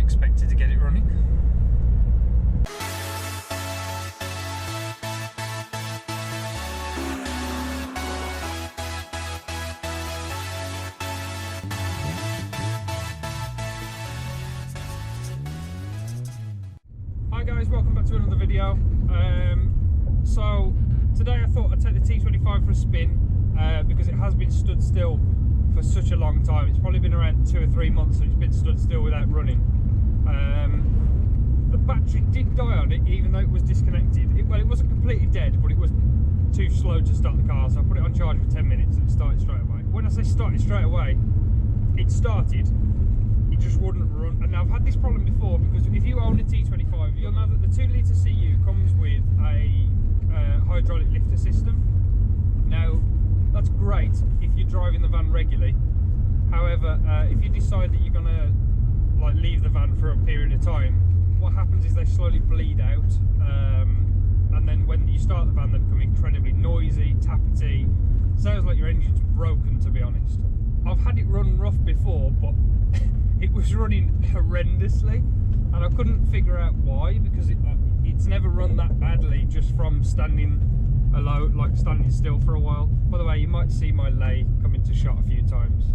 expected to get it running. Hi guys, welcome back to another video. So today I thought I'd take the T25 for a spin because it has been stood still for such a long time. It's probably been around 2 or 3 months that it's been stood still without running. The battery did die on it even though it was disconnected. Well, it wasn't completely dead, but it was too slow to start the car, so I put it on charge for 10 minutes and it started straight away. When I say started straight away, it started, it just wouldn't run. And I've had this problem before because if you own a T25, you'll know that the 2 litre CU comes with a hydraulic lifter system. Now, that's great if you're driving the van regularly. However, if you decide that you're gonna like leave the van for a period of time, what happens is they slowly bleed out, and then when you start the van, they become incredibly noisy, tappety. Sounds like your engine's broken, to be honest. I've had it run rough before, but it was running horrendously, and I couldn't figure out why, because it's never run that badly just from standing alone, like standing still for a while. By the way, you might see my lay come into shot a few times,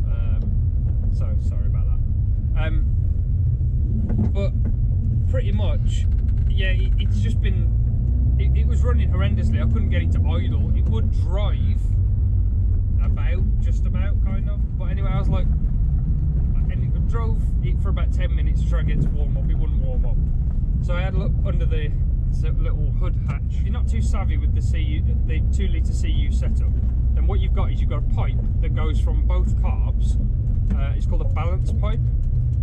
so sorry about that. But pretty much, yeah, it's just been, it was running horrendously. I couldn't get it to idle. It would drive just about kind of, but anyway, I was like, and it drove it for about 10 minutes to try and get it to warm up. It wouldn't warm up, so I had a look under the little hood hatch. If you're not too savvy with the 2 litre CU setup, then what you've got is you've got a pipe that goes from both carbs. It's called a balance pipe,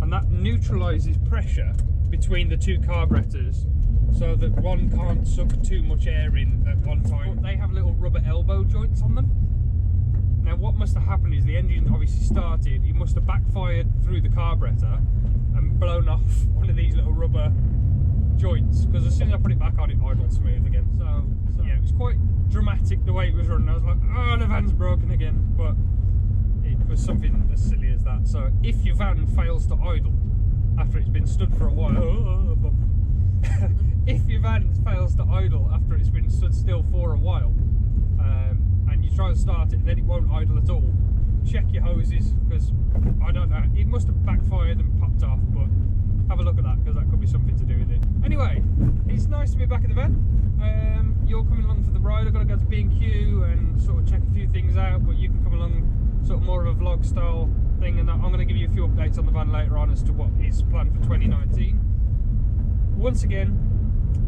and that neutralises pressure between the 2 carburetors so that one can't suck too much air in at one time. But they have little rubber elbow joints on them. Now what must have happened is the engine obviously started, it must have backfired through the carburetor and blown off one of these little rubber joints, because as soon as I put it back on, it idled smooth again. So yeah, it was quite dramatic the way it was running. I was like, oh, the van's broken again, but it was something as silly as that. So if your van fails to idle after it's been stood for a while, if your van fails to idle after it's been stood still for a while, and you try to start it and then it won't idle at all, check your hoses, because I don't know, it must have backfired and popped off, but have a look at that, because that could be something to do with it. Anyway, it's nice to be back in the van. You're coming along for the ride. I've got to go to B&Q and sort of check a few things out, but you can come along sort of more of a vlog style thing, and I'm going to give you a few updates on the van later on as to what is planned for 2019. Once again,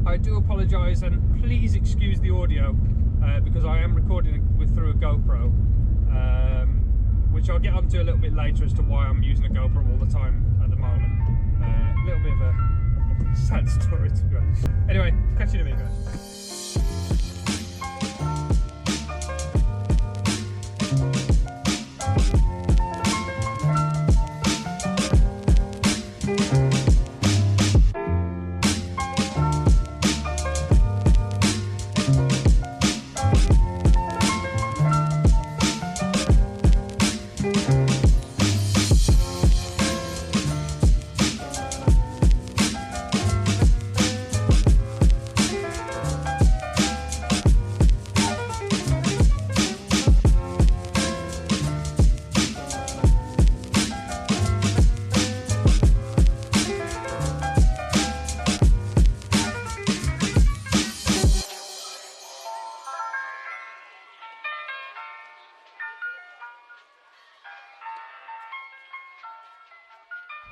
I do apologise, and please excuse the audio, because I am recording through a GoPro, which I'll get onto a little bit later as to why I'm using a GoPro all the time at the moment. A little bit of a sad story, to be honest. Anyway, catch you in a minute, guys.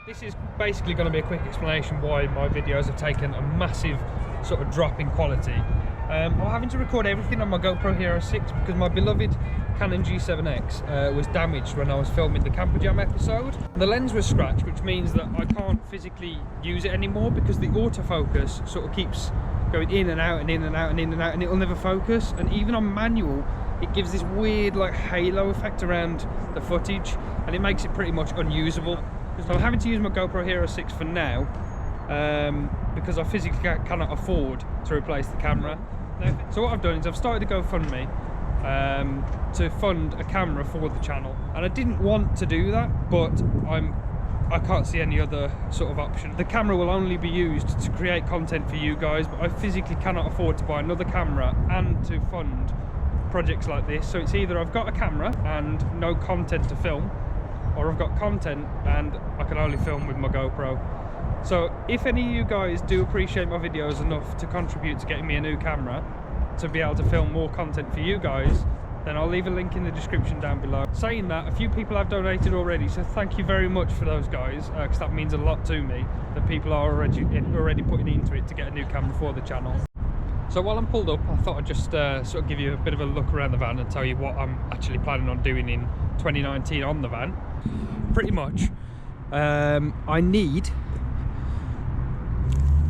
This is basically going to be a quick explanation why my videos have taken a massive sort of drop in quality. I'm having to record everything on my GoPro Hero 6 because my beloved Canon G7X was damaged when I was filming the Camper Jam episode. The lens was scratched, which means that I can't physically use it anymore because the autofocus sort of keeps going in and out and in and out and in and out, and it'll never focus. And even on manual, it gives this weird like halo effect around the footage, and it makes it pretty much unusable. So I'm having to use my GoPro Hero 6 for now, because I physically cannot afford to replace the camera. So what I've done is I've started a GoFundMe to fund a camera for the channel, and I didn't want to do that, but I'm I can't see any other sort of option. The camera will only be used to create content for you guys, but I physically cannot afford to buy another camera and to fund projects like this. So it's either I've got a camera and no content to film, or I've got content and I can only film with my GoPro. So if any of you guys do appreciate my videos enough to contribute to getting me a new camera to be able to film more content for you guys, then I'll leave a link in the description down below. Saying that, a few people have donated already, so thank you very much for those guys, because that means a lot to me, that people are already putting into it to get a new camera for the channel. So while I'm pulled up, I thought I'd just sort of give you a bit of a look around the van and tell you what I'm actually planning on doing in 2019 on the van. Pretty much, I need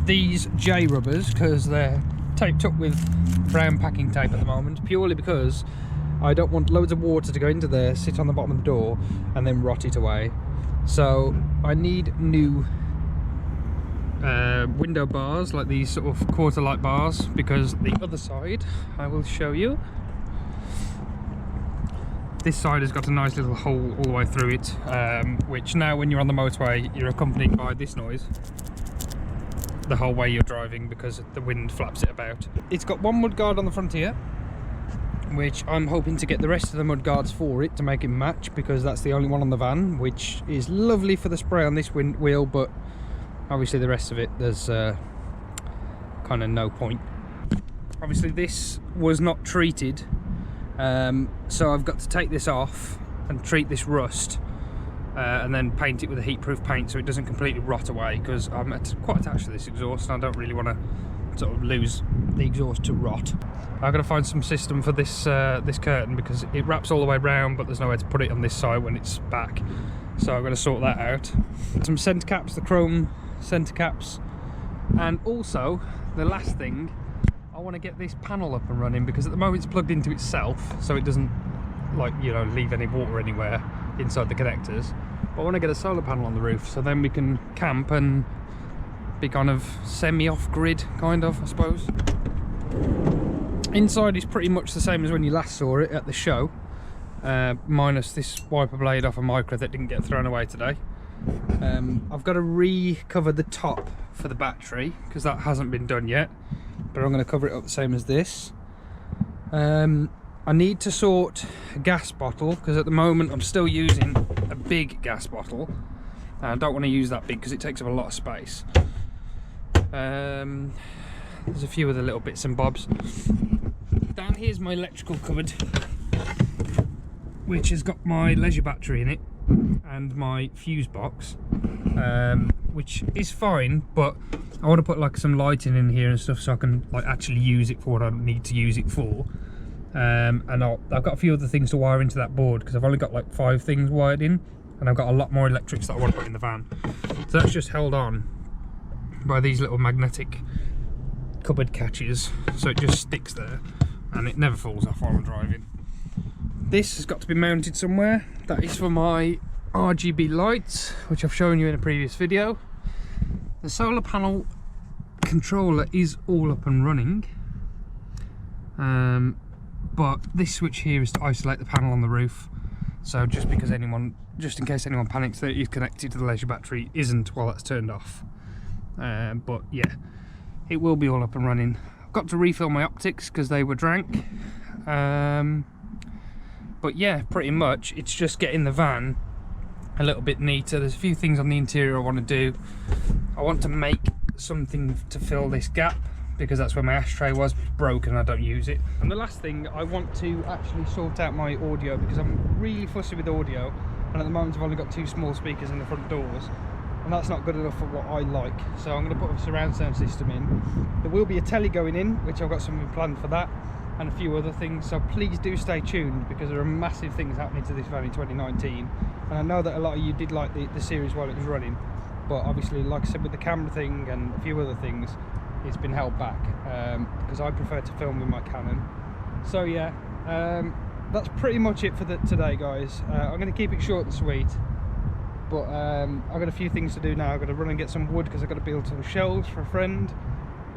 these J rubbers because they're taped up with brown packing tape at the moment, purely because I don't want loads of water to go into there, sit on the bottom of the door and then rot it away. So I need new window bars, like these sort of quarter light bars, because the other side, I will show you, this side has got a nice little hole all the way through it, which now when you're on the motorway you're accompanied by this noise the whole way you're driving because the wind flaps it about. It's got one mud guard on the front here, which I'm hoping to get the rest of the mud guards for it to make it match, because that's the only one on the van, which is lovely for the spray on this wheel, but obviously the rest of it there's kind of no point. Obviously this was not treated, so I've got to take this off and treat this rust, and then paint it with a heat-proof paint so it doesn't completely rot away, because I'm quite attached to this exhaust and I don't really want to sort of lose the exhaust to rot. I've got to find some system for this this curtain, because it wraps all the way round but there's nowhere to put it on this side when it's back, so I'm going to sort that out. Some centre caps, the chrome centre caps, and also the last thing, I want to get this panel up and running, because at the moment it's plugged into itself so it doesn't, like, you know, leave any water anywhere inside the connectors. But I want to get a solar panel on the roof so then we can camp and be kind of semi off-grid, kind of, I suppose. Inside is pretty much the same as when you last saw it at the show, minus this wiper blade off a Micra that didn't get thrown away today. I've got to recover the top for the battery because that hasn't been done yet, but I'm going to cover it up the same as this. I need to sort a gas bottle, because at the moment I'm still using a big gas bottle. I don't want to use that big because it takes up a lot of space. There's a few other little bits and bobs. Down here's my electrical cupboard, which has got my leisure battery in it and my fuse box, which is fine, but I want to put like some lighting in here and stuff so I can like actually use it for what I need to use it for. And I've got a few other things to wire into that board, because I've only got like 5 things wired in, and I've got a lot more electrics that I want to put in the van. So that's just held on by these little magnetic cupboard catches, so it just sticks there and it never falls off while I'm driving. This has got to be mounted somewhere. That is for my RGB lights, which I've shown you in a previous video. The solar panel controller is all up and running, but this switch here is to isolate the panel on the roof, so just in case anyone panics that it is connected to the leisure battery, isn't while that's turned off. But yeah, it will be all up and running. I've got to refill my optics because they were drank, but yeah, pretty much it's just getting the van a little bit neater. There's a few things on the interior I want to do. I want to make something to fill this gap, because that's where my ashtray was broken, I don't use it. And the last thing, I want to actually sort out my audio, because I'm really fussy with audio, and at the moment I've only got 2 small speakers in the front doors, and that's not good enough for what I like. So I'm going to put a surround sound system in. There will be a telly going in, which I've got something planned for that, and a few other things, so please do stay tuned, because there are massive things happening to this van in 2019. And I know that a lot of you did like the series while it was running, but obviously, like I said, with the camera thing and a few other things, it's been held back, because I prefer to film with my Canon. So yeah, that's pretty much it for today, guys. I'm going to keep it short and sweet, but I've got a few things to do now. I've got to run and get some wood because I've got to build some shelves for a friend,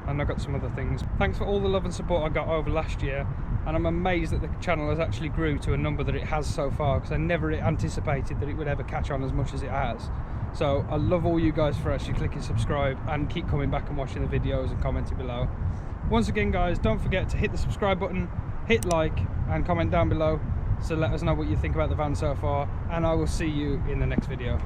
and I've got some other things. Thanks for all the love and support I got over last year, and I'm amazed that the channel has actually grew to a number that it has so far, because I never anticipated that it would ever catch on as much as it has. So I love all you guys for actually clicking subscribe and keep coming back and watching the videos and commenting below. Once again guys, don't forget to hit the subscribe button, hit like and comment down below, so let us know what you think about the van so far, and I will see you in the next video.